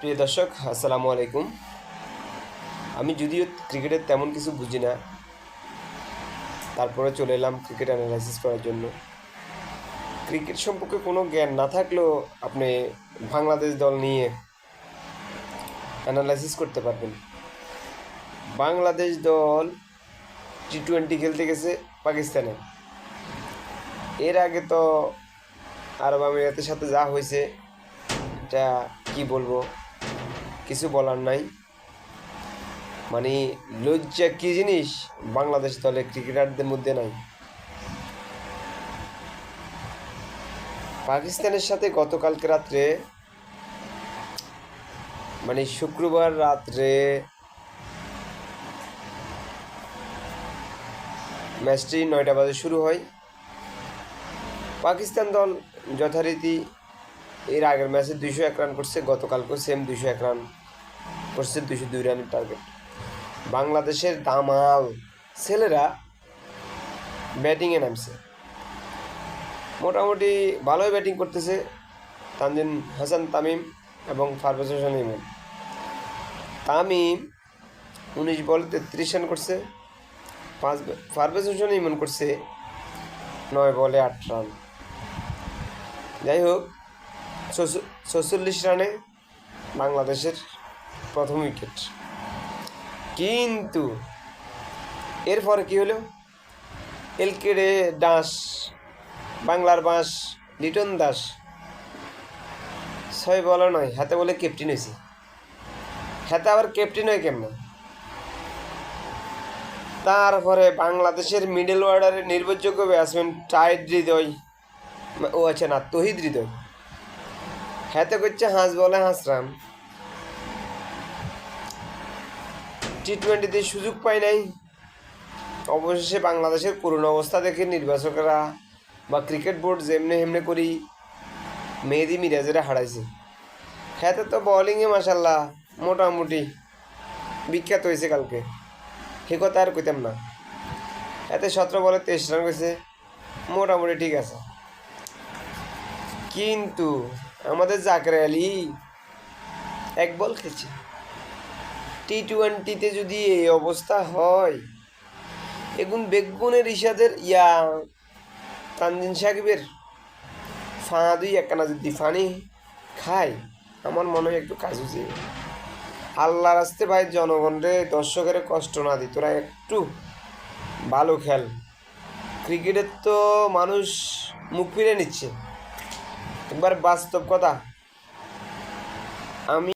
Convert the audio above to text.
প্রিয় দর্শক, আসসালামু আলাইকুম। আমি যদিও ক্রিকেটের তেমন কিছু বুঝি না, তারপরে চলে এলাম ক্রিকেট অ্যানালাইসিস করার জন্য। ক্রিকেট সম্পর্কে কোনো জ্ঞান না থাকলেও আপনি বাংলাদেশ দল নিয়ে অ্যানালাইসিস করতে পারবেন। বাংলাদেশ দল টি-20 খেলতে গেছে পাকিস্তানে। এর আগে তো আরব আমিরাতের সাথে যা হয়েছে, এটা কি বলবো, কিছু বলার নাই। মানে লজ্জা কি জিনিস বাংলাদেশ দলে ক্রিকেটারদের মধ্যে নাই। পাকিস্তানের সাথে গতকালকে রাত্রে, মানে শুক্রবার রাত্রে ম্যাচটি 9টা বাজে শুরু হয়। পাকিস্তান দল যথারীতি এর আগের ম্যাচে 201 রান করছে, গতকালকেও সেম 201 রান করছে, 202 রানের টার্গেট। বাংলাদেশের দামাল ছেলেরা ব্যাটিংয়ে নামছে, মোটামুটি ভালোই ব্যাটিং করতেছে তানজিম হাসান তামিম এবং পারভেজ হোসেন ইমন। তামিম 19 বলে 33 রান করছে, পারভেজ হোসেন ইমন করছে 9 বলে 8 রান। যাই হোক, 46 রানে বাংলাদেশের প্রথম উইকেট। কিন্তু এরপরে কি হলো, এলকেডে দাস, বাংলার বাঁশ লিটন দাস 6 বলে 9 হাতে বলে ক্যাপ্টেন হয়েছে। হাতে আবার ক্যাপ্টেন হয় কেমন? তারপরে বাংলাদেশের মিডল অর্ডারের নির্ভরযোগ্য ব্যাটসম্যান টাইড হৃদয়, ও আচ্ছা না, তহিদ হৃদয়, হাতে করছে 5 বলে 5 রান। টি-20তে সুযোগ পায় নাই। অবশেষে বাংলাদেশের করুণ অবস্থা দেখে নির্বাচকরা বা ক্রিকেট বোর্ড যেমনে হেমনে করি মেহেদি মিরাজেরা হারাইছে। হাতে তো বোলিংয়ে মাসাল্লাহ মোটামুটি বিখ্যাত হয়েছে কালকে, সে কথা আর কইতাম না। এতে 17 বলে 23 রান হয়েছে, মোটামুটি ঠিক আছে। কিন্তু আমাদের জাকের আলী 1 বল খেলছে। টি-20তে যদি এই অবস্থা হয়, এখন বেগুনের ইশাদের তানজিম সাকিবের ফা 2-1 যদি ফানি খায়, আমার মনে হয় একটু কাজ হচ্ছে। আল্লাহ রাস্তে ভাই, জনগণরে দর্শকের কষ্ট না দি, তোরা একটু ভালো খেল। ক্রিকেটের তো মানুষ মুখ ফিরে নিচ্ছে। একবার বাস্তব কথা, আমি